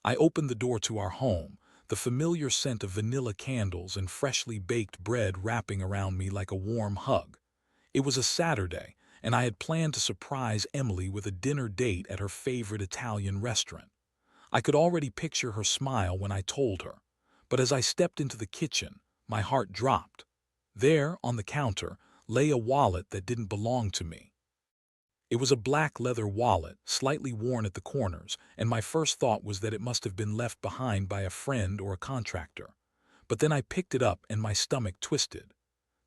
I opened the door to our home, the familiar scent of vanilla candles and freshly baked bread wrapping around me like a warm hug. It was a Saturday, and I had planned to surprise Emily with a dinner date at her favorite Italian restaurant. I could already picture her smile when I told her. But as I stepped into the kitchen, my heart dropped. There, on the counter, lay a wallet that didn't belong to me. It was a black leather wallet, slightly worn at the corners, and my first thought was that it must have been left behind by a friend or a contractor. But then I picked it up and my stomach twisted.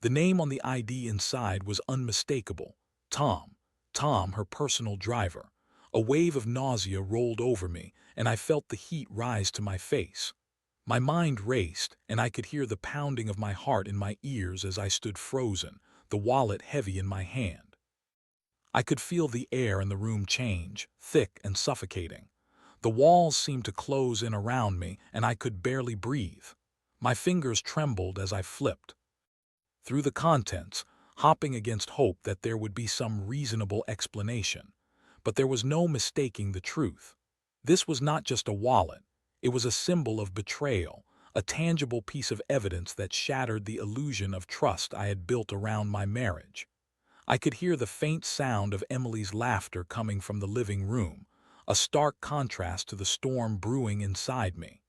The name on the ID inside was unmistakable. Tom. Tom, her personal driver. A wave of nausea rolled over me, and I felt the heat rise to my face. My mind raced, and I could hear the pounding of my heart in my ears as I stood frozen, the wallet heavy in my hand. I could feel the air in the room change, thick and suffocating. The walls seemed to close in around me, and I could barely breathe. My fingers trembled as I flipped through the contents, hopping against hope that there would be some reasonable explanation. But there was no mistaking the truth. This was not just a wallet. It was a symbol of betrayal, a tangible piece of evidence that shattered the illusion of trust I had built around my marriage. I could hear the faint sound of Emily's laughter coming from the living room, a stark contrast to the storm brewing inside me.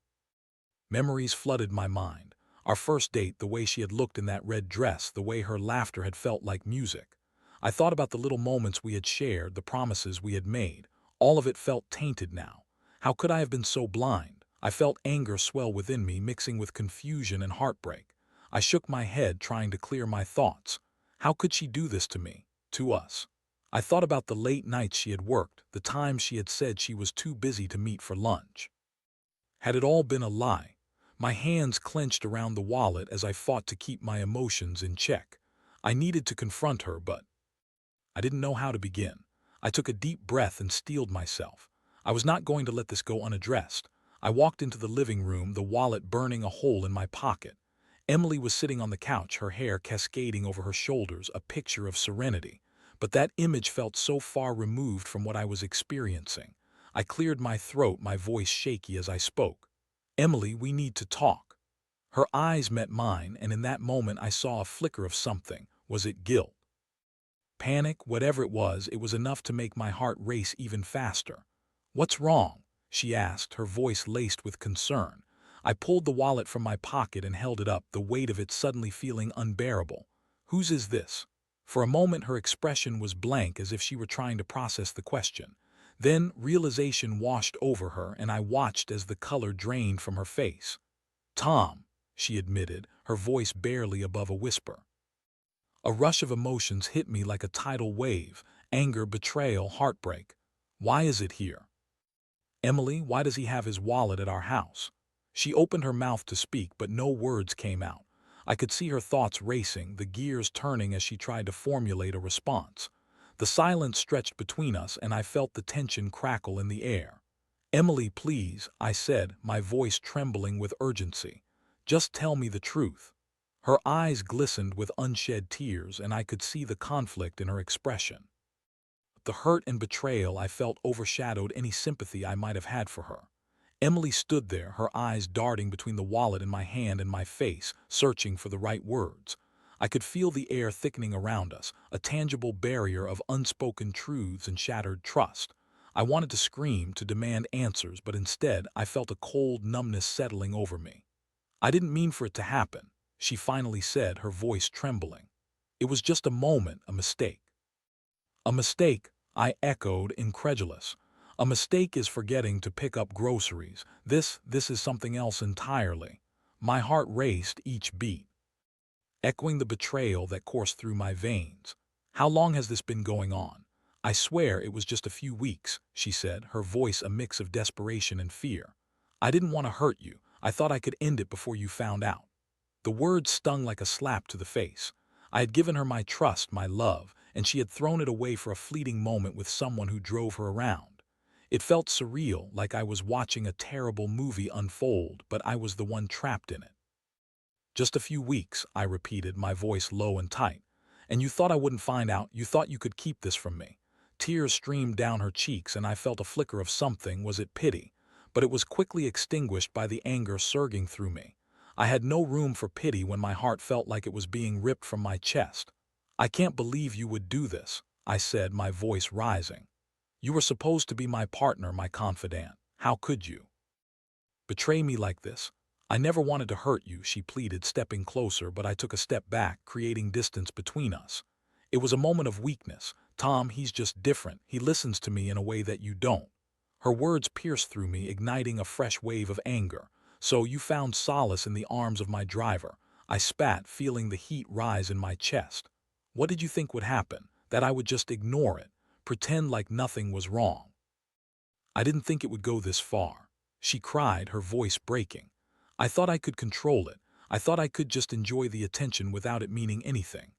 Memories flooded my mind. Our first date, the way she had looked in that red dress, the way her laughter had felt like music. I thought about the little moments we had shared, the promises we had made. All of it felt tainted now. How could I have been so blind? I felt anger swell within me, mixing with confusion and heartbreak. I shook my head, trying to clear my thoughts. How could she do this to me, to us? I thought about the late nights she had worked, the times she had said she was too busy to meet for lunch. Had it all been a lie? My hands clenched around the wallet as I fought to keep my emotions in check. I needed to confront her, but I didn't know how to begin. I took a deep breath and steeled myself. I was not going to let this go unaddressed. I walked into the living room, the wallet burning a hole in my pocket. Emily was sitting on the couch, her hair cascading over her shoulders, a picture of serenity. But that image felt so far removed from what I was experiencing. I cleared my throat, my voice shaky as I spoke. "Emily, we need to talk." Her eyes met mine, and in that moment I saw a flicker of something. Was it guilt? Panic? Whatever it was enough to make my heart race even faster. "What's wrong?" she asked, her voice laced with concern. I pulled the wallet from my pocket and held it up, the weight of it suddenly feeling unbearable. "Whose is this?" For a moment her expression was blank, as if she were trying to process the question. Then realization washed over her, and I watched as the color drained from her face. "Tom," she admitted, her voice barely above a whisper. A rush of emotions hit me like a tidal wave: anger, betrayal, heartbreak. "Why is it here?" "Emily, why does he have his wallet at our house?" She opened her mouth to speak, but no words came out. I could see her thoughts racing, the gears turning as she tried to formulate a response. The silence stretched between us, and I felt the tension crackle in the air. "Emily, please," I said, my voice trembling with urgency. "Just tell me the truth." Her eyes glistened with unshed tears, and I could see the conflict in her expression. The hurt and betrayal I felt overshadowed any sympathy I might have had for her. Emily stood there, her eyes darting between the wallet in my hand and my face, searching for the right words. I could feel the air thickening around us, a tangible barrier of unspoken truths and shattered trust. I wanted to scream, to demand answers, but instead I felt a cold numbness settling over me. "I didn't mean for it to happen," she finally said, her voice trembling. "It was just a moment, a mistake." "A mistake?" I echoed, incredulous. "A mistake is forgetting to pick up groceries. This is something else entirely." My heart raced, each beat echoing the betrayal that coursed through my veins. "How long has this been going on?" "I swear it was just a few weeks," she said, her voice a mix of desperation and fear. "I didn't want to hurt you. I thought I could end it before you found out." The words stung like a slap to the face. I had given her my trust, my love, and she had thrown it away for a fleeting moment with someone who drove her around. It felt surreal, like I was watching a terrible movie unfold, but I was the one trapped in it. "Just a few weeks," I repeated, my voice low and tight. "And you thought I wouldn't find out? You thought you could keep this from me?" Tears streamed down her cheeks, and I felt a flicker of something. Was it pity? but it was quickly extinguished by the anger surging through me. I had no room for pity when my heart felt like it was being ripped from my chest. "I can't believe you would do this," I said, my voice rising. "You were supposed to be my partner, my confidant. How could you betray me like this?" "I never wanted to hurt you," she pleaded, stepping closer, but I took a step back, creating distance between us. "It was a moment of weakness. Tom, he's just different. He listens to me in a way that you don't." Her words pierced through me, igniting a fresh wave of anger. "So you found solace in the arms of my driver?" I spat, feeling the heat rise in my chest. "What did you think would happen? That I would just ignore it? Pretend like nothing was wrong?" "I didn't think it would go this far," she cried, her voice breaking. "I thought I could control it. I thought I could just enjoy the attention without it meaning anything."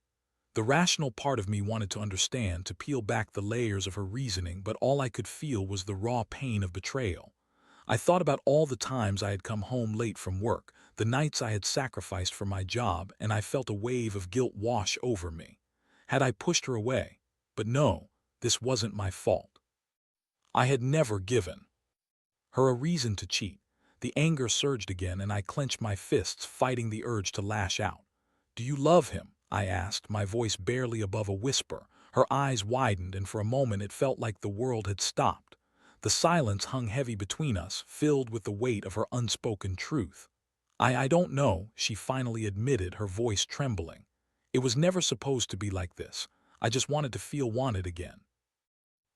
The rational part of me wanted to understand, to peel back the layers of her reasoning, but all I could feel was the raw pain of betrayal. I thought about all the times I had come home late from work, the nights I had sacrificed for my job, and I felt a wave of guilt wash over me. Had I pushed her away? But no, this wasn't my fault. I had never given her a reason to cheat. The anger surged again, and I clenched my fists, fighting the urge to lash out. "Do you love him?" I asked, my voice barely above a whisper. Her eyes widened, and for a moment it felt like the world had stopped. The silence hung heavy between us, filled with the weight of her unspoken truth. I don't know," she finally admitted, her voice trembling. "It was never supposed to be like this. I just wanted to feel wanted again."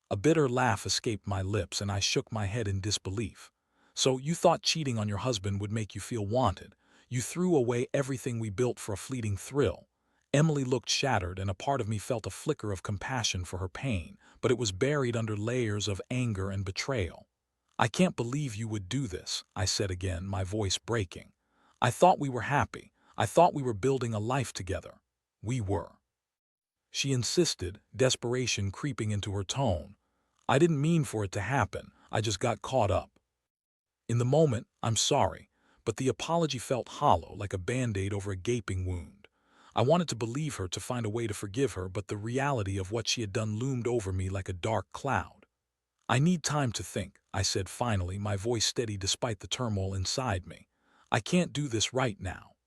A bitter laugh escaped my lips, and I shook my head in disbelief. "So you thought cheating on your husband would make you feel wanted? You threw away everything we built for a fleeting thrill." Emily looked shattered, and a part of me felt a flicker of compassion for her pain, but it was buried under layers of anger and betrayal. "I can't believe you would do this," I said again, my voice breaking. "I thought we were happy. I thought we were building a life together." "We were," she insisted, desperation creeping into her tone. "I didn't mean for it to happen. I just got caught up in the moment. I'm sorry." But the apology felt hollow, like a band-aid over a gaping wound. I wanted to believe her, to find a way to forgive her, but the reality of what she had done loomed over me like a dark cloud. "I need time to think," I said finally, my voice steady despite the turmoil inside me. "I can't do this right now."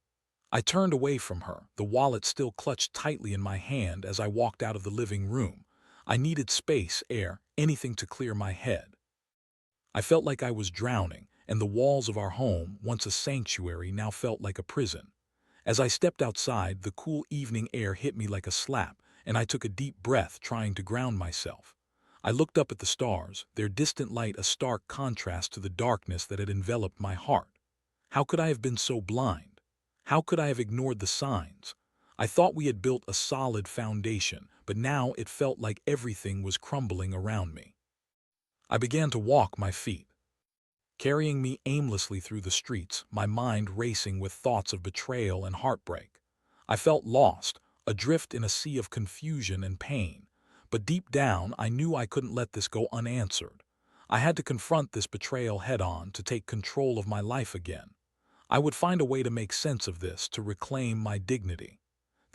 I turned away from her, the wallet still clutched tightly in my hand as I walked out of the living room. I needed space, air, anything to clear my head. I felt like I was drowning, and the walls of our home, once a sanctuary, now felt like a prison. As I stepped outside, the cool evening air hit me like a slap, and I took a deep breath, trying to ground myself. I looked up at the stars, their distant light a stark contrast to the darkness that had enveloped my heart. How could I have been so blind? How could I have ignored the signs? I thought we had built a solid foundation, but now it felt like everything was crumbling around me. I began to walk, my feet carrying me aimlessly through the streets, my mind racing with thoughts of betrayal and heartbreak. I felt lost, adrift in a sea of confusion and pain. But deep down, I knew I couldn't let this go unanswered. I had to confront this betrayal head-on, to take control of my life again. I would find a way to make sense of this, to reclaim my dignity.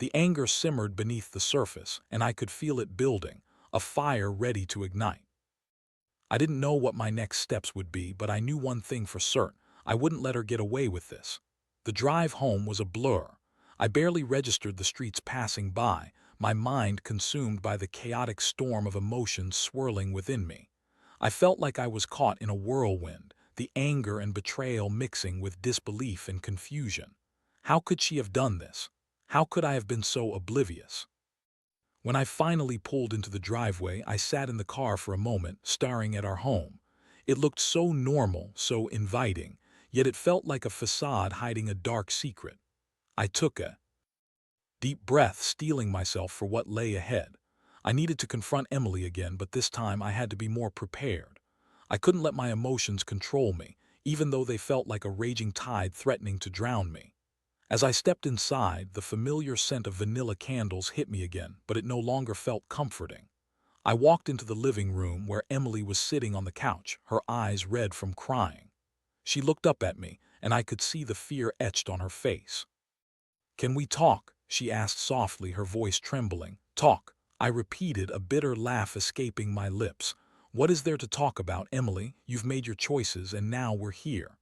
The anger simmered beneath the surface, and I could feel it building, a fire ready to ignite. I didn't know what my next steps would be, but I knew one thing for certain: I wouldn't let her get away with this. The drive home was a blur. I barely registered the streets passing by, my mind consumed by the chaotic storm of emotions swirling within me. I felt like I was caught in a whirlwind, the anger and betrayal mixing with disbelief and confusion. How could she have done this? How could I have been so oblivious? When I finally pulled into the driveway, I sat in the car for a moment, staring at our home. It looked so normal, so inviting, yet it felt like a facade hiding a dark secret. I took a deep breath, steeling myself for what lay ahead. I needed to confront Emily again, but this time I had to be more prepared. I couldn't let my emotions control me, even though they felt like a raging tide threatening to drown me. As I stepped inside, the familiar scent of vanilla candles hit me again, but it no longer felt comforting. I walked into the living room, where Emily was sitting on the couch, her eyes red from crying. She looked up at me, and I could see the fear etched on her face. "Can we talk?" she asked softly, her voice trembling. "Talk," I repeated, a bitter laugh escaping my lips. What is there to talk about, Emily? You've made your choices and now we're here.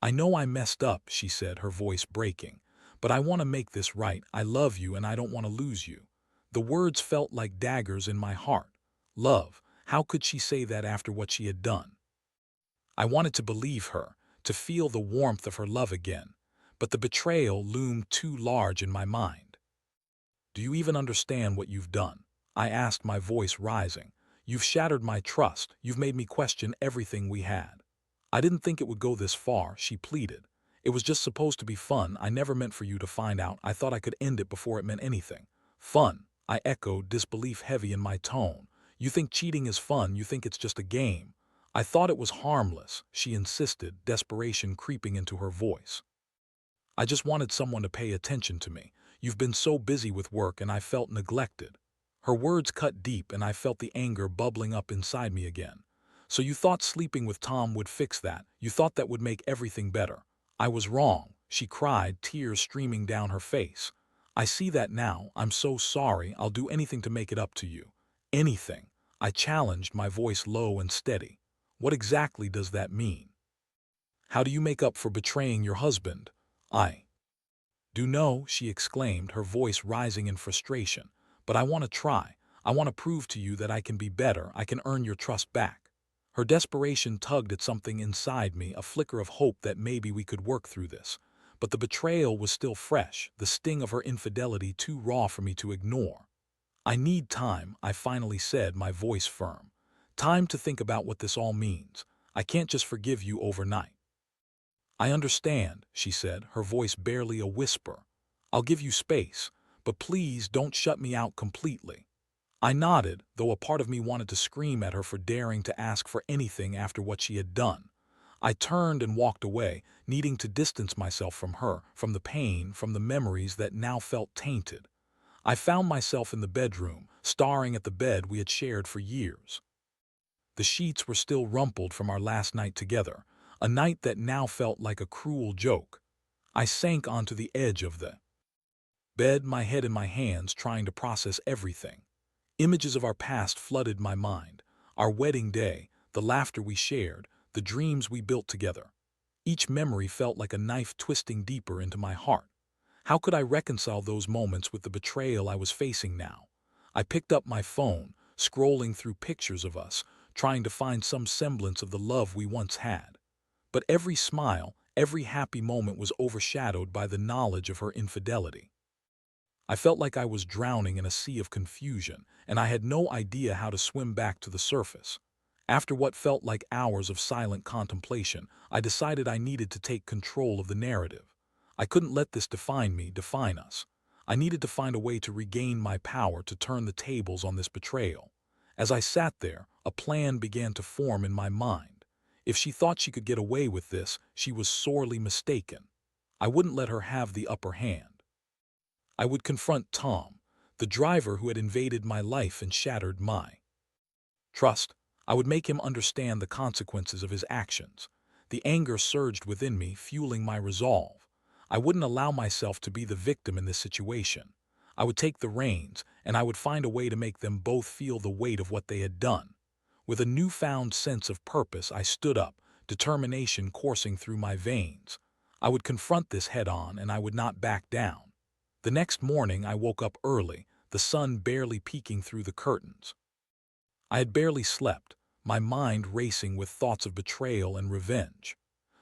I know I messed up, she said, her voice breaking. But I want to make this right. I love you and I don't want to lose you. The words felt like daggers in my heart. Love, how could she say that after what she had done? I wanted to believe her, to feel the warmth of her love again. But the betrayal loomed too large in my mind. Do you even understand what you've done? I asked, my voice rising. You've shattered my trust. You've made me question everything we had. I didn't think it would go this far, she pleaded. It was just supposed to be fun. I never meant for you to find out. I thought I could end it before it meant anything. Fun, I echoed, disbelief heavy in my tone. You think cheating is fun. You think it's just a game. I thought it was harmless, she insisted, desperation creeping into her voice. I just wanted someone to pay attention to me. You've been so busy with work and I felt neglected. Her words cut deep and I felt the anger bubbling up inside me again. So you thought sleeping with Tom would fix that. You thought that would make everything better. I was wrong, she cried, tears streaming down her face. I see that now. I'm so sorry. I'll do anything to make it up to you. Anything. I challenged, my voice low and steady. What exactly does that mean? How do you make up for betraying your husband? I do know, she exclaimed, her voice rising in frustration. But I want to try. I want to prove to you that I can be better. I can earn your trust back. Her desperation tugged at something inside me, a flicker of hope that maybe we could work through this. But the betrayal was still fresh, the sting of her infidelity too raw for me to ignore. I need time, I finally said, my voice firm. Time to think about what this all means. I can't just forgive you overnight. I understand, she said, her voice barely a whisper. I'll give you space, but please don't shut me out completely. I nodded, though a part of me wanted to scream at her for daring to ask for anything after what she had done. I turned and walked away, needing to distance myself from her, from the pain, from the memories that now felt tainted. I found myself in the bedroom, staring at the bed we had shared for years. The sheets were still rumpled from our last night together, a night that now felt like a cruel joke. I sank onto the edge of the bed, my head in my hands, trying to process everything. Images of our past flooded my mind. Our wedding day, the laughter we shared, the dreams we built together. Each memory felt like a knife twisting deeper into my heart. How could I reconcile those moments with the betrayal I was facing now? I picked up my phone, scrolling through pictures of us, trying to find some semblance of the love we once had. But every smile, every happy moment was overshadowed by the knowledge of her infidelity. I felt like I was drowning in a sea of confusion, and I had no idea how to swim back to the surface. After what felt like hours of silent contemplation, I decided I needed to take control of the narrative. I couldn't let this define me, define us. I needed to find a way to regain my power, to turn the tables on this betrayal. As I sat there, a plan began to form in my mind. If she thought she could get away with this, she was sorely mistaken. I wouldn't let her have the upper hand. I would confront Tom, the driver who had invaded my life and shattered my trust. I would make him understand the consequences of his actions. The anger surged within me, fueling my resolve. I wouldn't allow myself to be the victim in this situation. I would take the reins, and I would find a way to make them both feel the weight of what they had done. With a newfound sense of purpose, I stood up, determination coursing through my veins. I would confront this head-on, and I would not back down. The next morning, I woke up early, the sun barely peeking through the curtains. I had barely slept, my mind racing with thoughts of betrayal and revenge.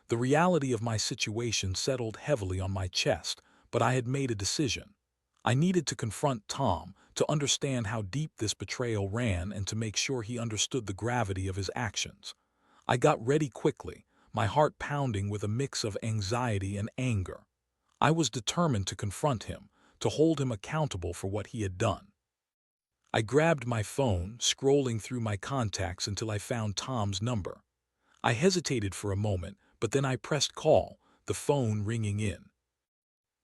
The reality of my situation settled heavily on my chest, but I had made a decision. I needed to confront Tom, to understand how deep this betrayal ran and to make sure he understood the gravity of his actions. I got ready quickly, my heart pounding with a mix of anxiety and anger. I was determined to confront him, to hold him accountable for what he had done. I grabbed my phone, scrolling through my contacts until I found Tom's number. I hesitated for a moment, but then I pressed call, the phone ringing in.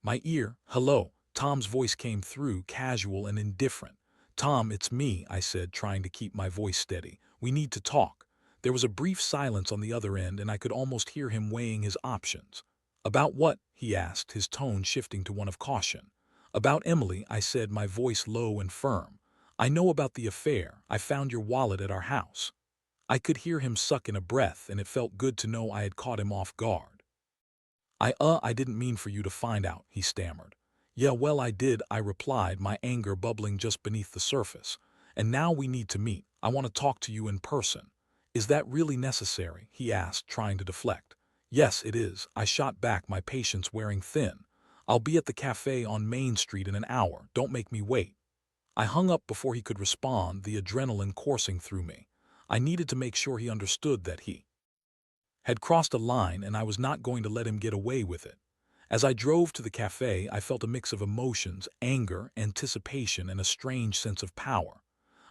My ear, hello, Tom's voice came through, casual and indifferent. Tom, it's me, I said, trying to keep my voice steady. We need to talk. There was a brief silence on the other end, and I could almost hear him weighing his options. About what? He asked, his tone shifting to one of caution. About Emily, I said, my voice low and firm. I know about the affair. I found your wallet at our house. I could hear him suck in a breath, and it felt good to know I had caught him off guard. I didn't mean for you to find out," he stammered. "Yeah, well, I did," I replied, my anger bubbling just beneath the surface. "And now we need to meet. I want to talk to you in person." "Is that really necessary?" he asked, trying to deflect. "Yes, it is," I shot back, my patience wearing thin. "I'll be at the cafe on Main Street in an hour. Don't make me wait." I hung up before he could respond, the adrenaline coursing through me. I needed to make sure he understood that he had crossed a line and I was not going to let him get away with it. As I drove to the cafe, I felt a mix of emotions, anger, anticipation, and a strange sense of power.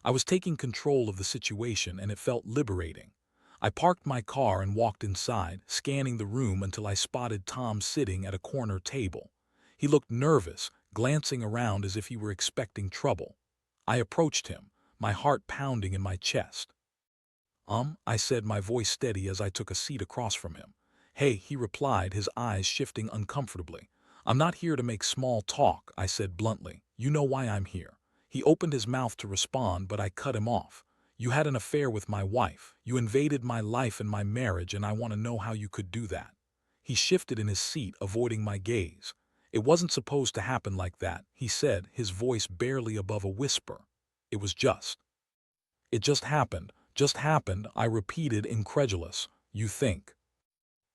I was taking control of the situation and it felt liberating. I parked my car and walked inside, scanning the room until I spotted Tom sitting at a corner table. He looked nervous, glancing around as if he were expecting trouble. I approached him, my heart pounding in my chest. I said, my voice steady as I took a seat across from him. "Hey," he replied, his eyes shifting uncomfortably. "I'm not here to make small talk," I said bluntly. "You know why I'm here." He opened his mouth to respond, but I cut him off. "You had an affair with my wife. You invaded my life and my marriage, and I want to know how you could do that." He shifted in his seat, avoiding my gaze. "It wasn't supposed to happen like that," he said, his voice barely above a whisper. "It was just. It just happened," I repeated, incredulous. "You think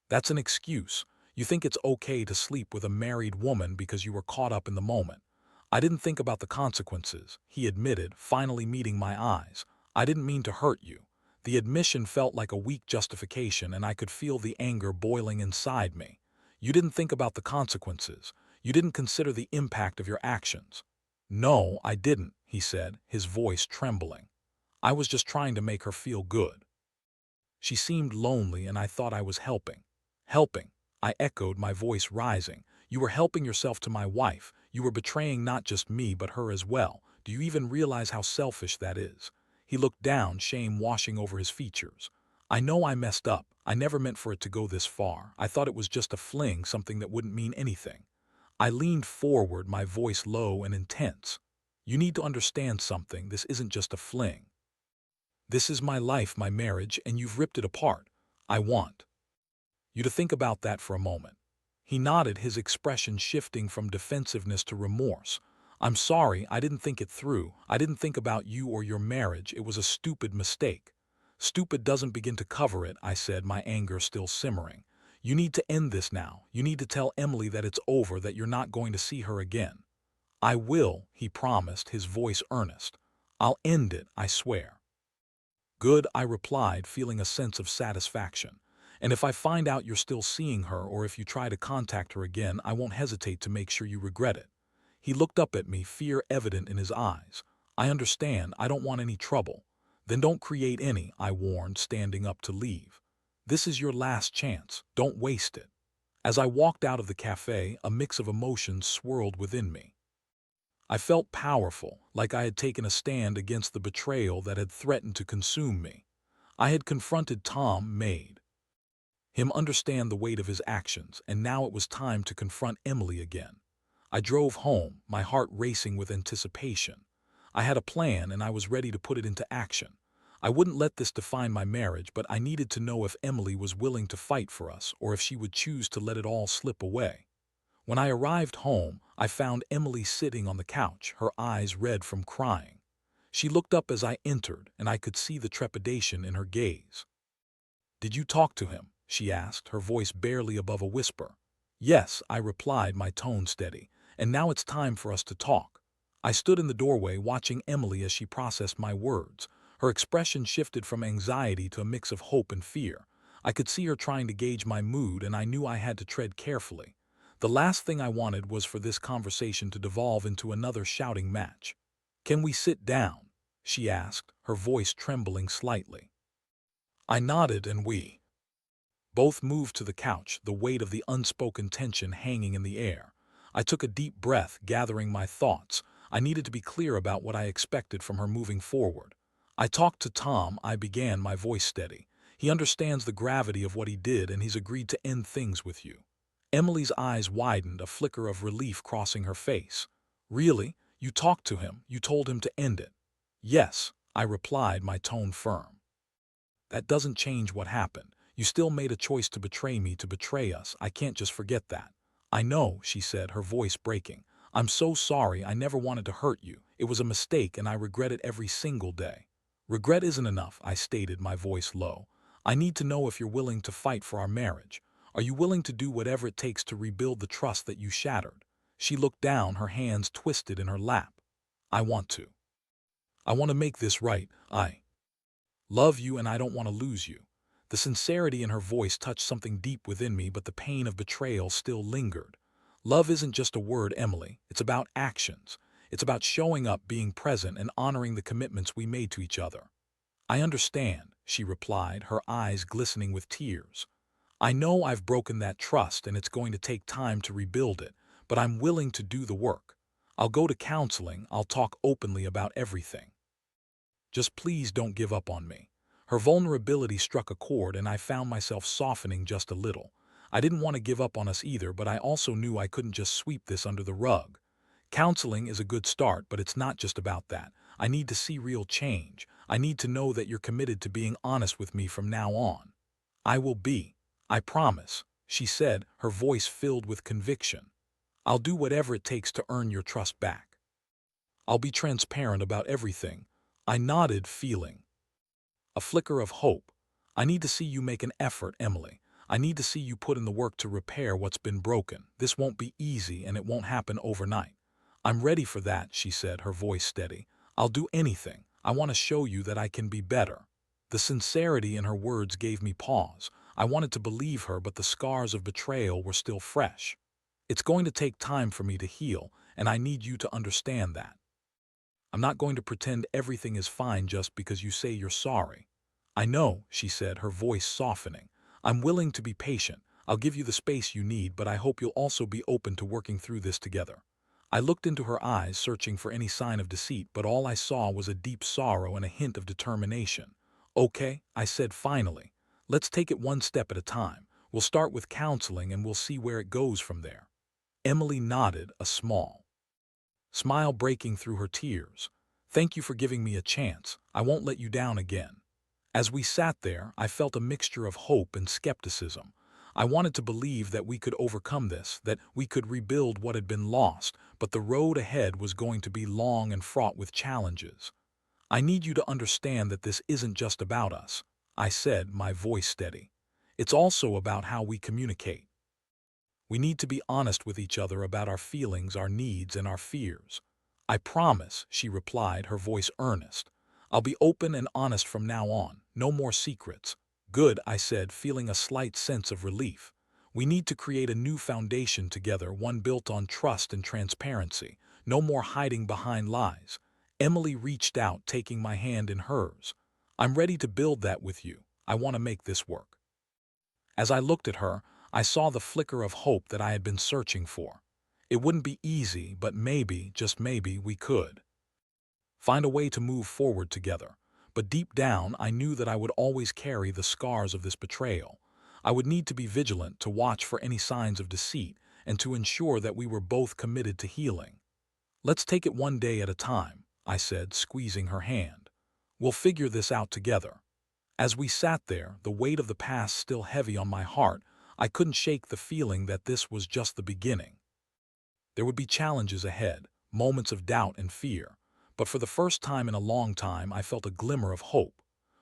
that's an excuse? You think it's okay to sleep with a married woman because you were caught up in the moment?" "I didn't think about the consequences," he admitted, finally meeting my eyes. "I didn't mean to hurt you." The admission felt like a weak justification, and I could feel the anger boiling inside me. "You didn't think about the consequences. You didn't consider the impact of your actions." "No, I didn't," he said, his voice trembling. "I was just trying to make her feel good. She seemed lonely and I thought I was helping." "Helping?" I echoed, my voice rising. "You were helping yourself to my wife. You were betraying not just me but her as well. Do you even realize how selfish that is?" He looked down, shame washing over his features. "I know I messed up. I never meant for it to go this far. I thought it was just a fling, something that wouldn't mean anything." I leaned forward, my voice low and intense. "You need to understand something. This isn't just a fling. This is my life, my marriage, and you've ripped it apart. I want you to think about that for a moment." He nodded, his expression shifting from defensiveness to remorse. "I'm sorry, I didn't think it through. I didn't think about you or your marriage. It was a stupid mistake." "Stupid doesn't begin to cover it," I said, my anger still simmering. "You need to end this now. You need to tell Emily that it's over, that you're not going to see her again." "I will," he promised, his voice earnest. "I'll end it, I swear." "Good," I replied, feeling a sense of satisfaction. "And if I find out you're still seeing her, or if you try to contact her again, I won't hesitate to make sure you regret it." He looked up at me, fear evident in his eyes. "I understand. I don't want any trouble." "Then don't create any," I warned, standing up to leave. "This is your last chance. Don't waste it." As I walked out of the cafe, a mix of emotions swirled within me. I felt powerful, like I had taken a stand against the betrayal that had threatened to consume me. I had confronted Tom, made him understand the weight of his actions, and now it was time to confront Emily again. I drove home, my heart racing with anticipation. I had a plan and I was ready to put it into action. I wouldn't let this define my marriage, but I needed to know if Emily was willing to fight for us or if she would choose to let it all slip away. When I arrived home, I found Emily sitting on the couch, her eyes red from crying. She looked up as I entered, and I could see the trepidation in her gaze. "Did you talk to him?" she asked, her voice barely above a whisper. "Yes," I replied, my tone steady, "and now it's time for us to talk." I stood in the doorway watching Emily as she processed my words. Her expression shifted from anxiety to a mix of hope and fear. I could see her trying to gauge my mood, and I knew I had to tread carefully. The last thing I wanted was for this conversation to devolve into another shouting match. "Can we sit down?" she asked, her voice trembling slightly. I nodded and we both moved to the couch, the weight of the unspoken tension hanging in the air. I took a deep breath, gathering my thoughts. I needed to be clear about what I expected from her moving forward. "I talked to Tom," I began, my voice steady. "He understands the gravity of what he did and he's agreed to end things with you." Emily's eyes widened, a flicker of relief crossing her face. "Really? You talked to him? You told him to end it?" "Yes," I replied, my tone firm. That doesn't change what happened. You still made a choice to betray me, to betray us. I can't just forget that. I know, she said, her voice breaking. I'm so sorry. I never wanted to hurt you. It was a mistake, and I regret it every single day. Regret isn't enough, I stated, my voice low. I need to know if you're willing to fight for our marriage. Are you willing to do whatever it takes to rebuild the trust that you shattered? She looked down, her hands twisted in her lap. I want to. I want to make this right. I love you and I don't want to lose you. The sincerity in her voice touched something deep within me, but the pain of betrayal still lingered. Love isn't just a word, Emily. It's about actions. It's about showing up, being present, and honoring the commitments we made to each other. I understand, she replied, her eyes glistening with tears. I know I've broken that trust and it's going to take time to rebuild it, but I'm willing to do the work. I'll go to counseling, I'll talk openly about everything. Just please don't give up on me. Her vulnerability struck a chord and I found myself softening just a little. I didn't want to give up on us either, but I also knew I couldn't just sweep this under the rug. Counseling is a good start, but it's not just about that. I need to see real change. I need to know that you're committed to being honest with me from now on. I will be. I promise, she said, her voice filled with conviction. I'll do whatever it takes to earn your trust back. I'll be transparent about everything. I nodded, feeling a flicker of hope. I need to see you make an effort, Emily. I need to see you put in the work to repair what's been broken. This won't be easy and it won't happen overnight. I'm ready for that, she said, her voice steady. I'll do anything. I want to show you that I can be better. The sincerity in her words gave me pause. I wanted to believe her, but the scars of betrayal were still fresh. It's going to take time for me to heal, and I need you to understand that. I'm not going to pretend everything is fine just because you say you're sorry. I know, she said, her voice softening. I'm willing to be patient. I'll give you the space you need, but I hope you'll also be open to working through this together. I looked into her eyes, searching for any sign of deceit, but all I saw was a deep sorrow and a hint of determination. Okay, I said finally. Let's take it one step at a time. We'll start with counseling and we'll see where it goes from there. Emily nodded, a small smile breaking through her tears. Thank you for giving me a chance. I won't let you down again. As we sat there, I felt a mixture of hope and skepticism. I wanted to believe that we could overcome this, that we could rebuild what had been lost, but the road ahead was going to be long and fraught with challenges. I need you to understand that this isn't just about us, I said, my voice steady. It's also about how we communicate. We need to be honest with each other about our feelings, our needs, and our fears. I promise, she replied, her voice earnest. I'll be open and honest from now on. No more secrets. Good, I said, feeling a slight sense of relief. We need to create a new foundation together, one built on trust and transparency. No more hiding behind lies. Emily reached out, taking my hand in hers. I'm ready to build that with you. I want to make this work. As I looked at her, I saw the flicker of hope that I had been searching for. It wouldn't be easy, but maybe, just maybe, we could find a way to move forward together. But deep down, I knew that I would always carry the scars of this betrayal. I would need to be vigilant, to watch for any signs of deceit, and to ensure that we were both committed to healing. Let's take it one day at a time, I said, squeezing her hand. We'll figure this out together. As we sat there, the weight of the past still heavy on my heart, I couldn't shake the feeling that this was just the beginning. There would be challenges ahead, moments of doubt and fear, but for the first time in a long time I felt a glimmer of hope.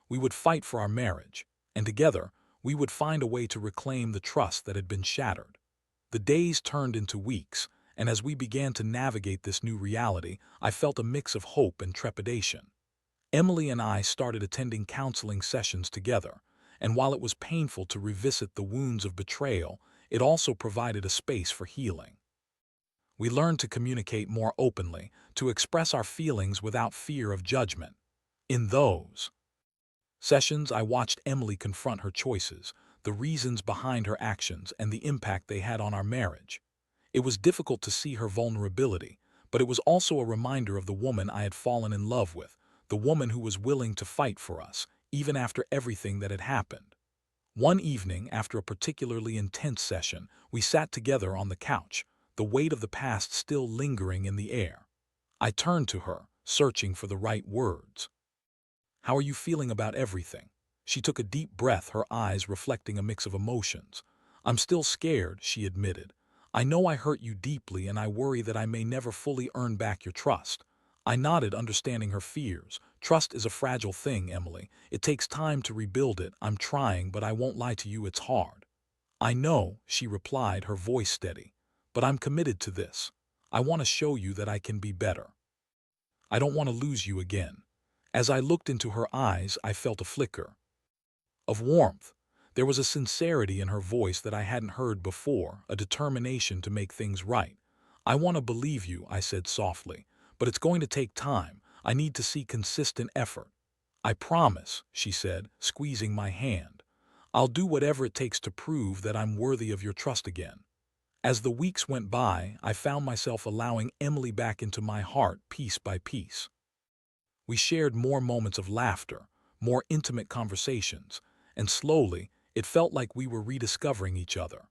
We would fight for our marriage, and together we would find a way to reclaim the trust that had been shattered. The days turned into weeks, and as we began to navigate this new reality, I felt a mix of hope and trepidation. Emily and I started attending counseling sessions together, and while it was painful to revisit the wounds of betrayal, it also provided a space for healing. We learned to communicate more openly, to express our feelings without fear of judgment. In those sessions, I watched Emily confront her choices, the reasons behind her actions, and the impact they had on our marriage. It was difficult to see her vulnerability, but it was also a reminder of the woman I had fallen in love with, the woman who was willing to fight for us, even after everything that had happened. One evening, after a particularly intense session, we sat together on the couch, the weight of the past still lingering in the air. I turned to her, searching for the right words. How are you feeling about everything? She took a deep breath, her eyes reflecting a mix of emotions. "I'm still scared," she admitted. "I know I hurt you deeply and I worry that I may never fully earn back your trust." I nodded, understanding her fears. "Trust is a fragile thing, Emily. It takes time to rebuild it. I'm trying, but I won't lie to you, it's hard." "I know," she replied, her voice steady. "But I'm committed to this. I want to show you that I can be better. I don't want to lose you again." As I looked into her eyes, I felt a flicker of warmth. There was a sincerity in her voice that I hadn't heard before, a determination to make things right. "I want to believe you," I said softly, "but it's going to take time. I need to see consistent effort." "I promise," she said, squeezing my hand. "I'll do whatever it takes to prove that I'm worthy of your trust again." As the weeks went by, I found myself allowing Emily back into my heart piece by piece. We shared more moments of laughter, more intimate conversations, and slowly, it felt like we were rediscovering each other.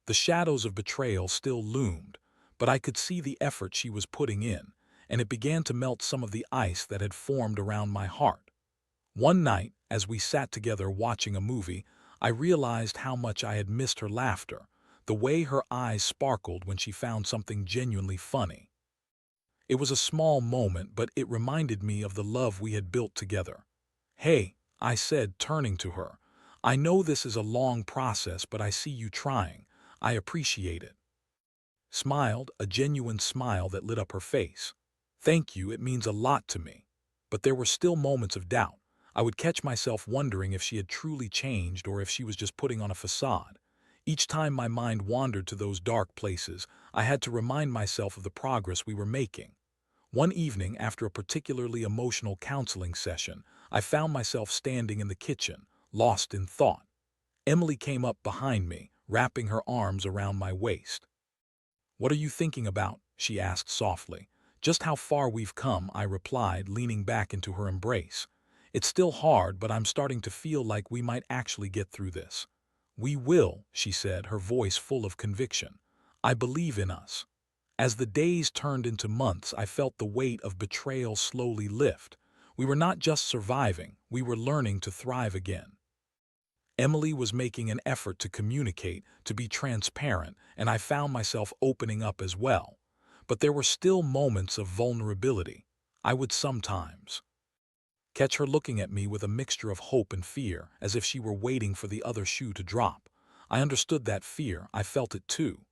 The shadows of betrayal still loomed, but I could see the effort she was putting in, and it began to melt some of the ice that had formed around my heart. One night, as we sat together watching a movie, I realized how much I had missed her laughter, the way her eyes sparkled when she found something genuinely funny. It was a small moment, but it reminded me of the love we had built together. "Hey," I said, turning to her. "I know this is a long process, but I see you trying. I appreciate it." Smiled, a genuine smile that lit up her face. "Thank you, it means a lot to me." But there were still moments of doubt. I would catch myself wondering if she had truly changed or if she was just putting on a facade. Each time my mind wandered to those dark places, I had to remind myself of the progress we were making. One evening, after a particularly emotional counseling session, I found myself standing in the kitchen, lost in thought. Emily came up behind me, wrapping her arms around my waist. "What are you thinking about?" she asked softly. "Just how far we've come," I replied, leaning back into her embrace. "It's still hard, but I'm starting to feel like we might actually get through this." "We will," she said, her voice full of conviction. "I believe in us." As the days turned into months, I felt the weight of betrayal slowly lift. We were not just surviving, we were learning to thrive again. Emily was making an effort to communicate, to be transparent, and I found myself opening up as well. But there were still moments of vulnerability. I would sometimes catch her looking at me with a mixture of hope and fear, as if she were waiting for the other shoe to drop. I understood that fear, I felt it too.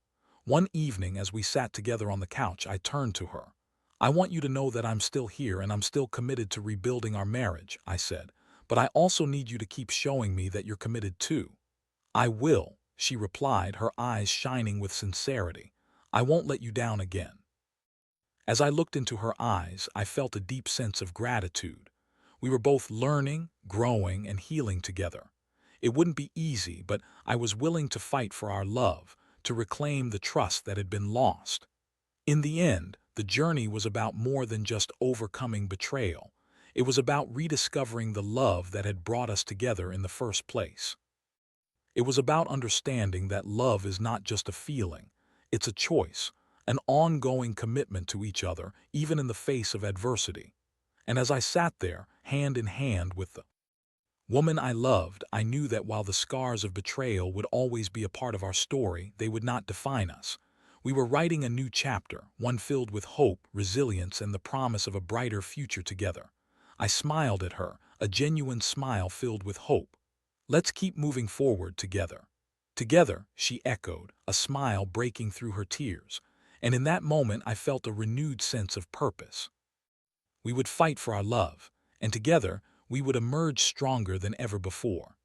One evening, as we sat together on the couch, I turned to her. "I want you to know that I'm still here and I'm still committed to rebuilding our marriage," I said. "But I also need you to keep showing me that you're committed too." "I will," she replied, her eyes shining with sincerity. "I won't let you down again." As I looked into her eyes, I felt a deep sense of gratitude. We were both learning, growing, and healing together. It wouldn't be easy, but I was willing to fight for our love, to reclaim the trust that had been lost. In the end, the journey was about more than just overcoming betrayal. It was about rediscovering the love that had brought us together in the first place. It was about understanding that love is not just a feeling, it's a choice, an ongoing commitment to each other, even in the face of adversity. And as I sat there, hand in hand with the woman I loved, I knew that while the scars of betrayal would always be a part of our story, they would not define us. We were writing a new chapter, one filled with hope, resilience, and the promise of a brighter future together. I smiled at her, a genuine smile filled with hope. "Let's keep moving forward together." "Together," she echoed, a smile breaking through her tears. And in that moment I felt a renewed sense of purpose. We would fight for our love, and together we would emerge stronger than ever before.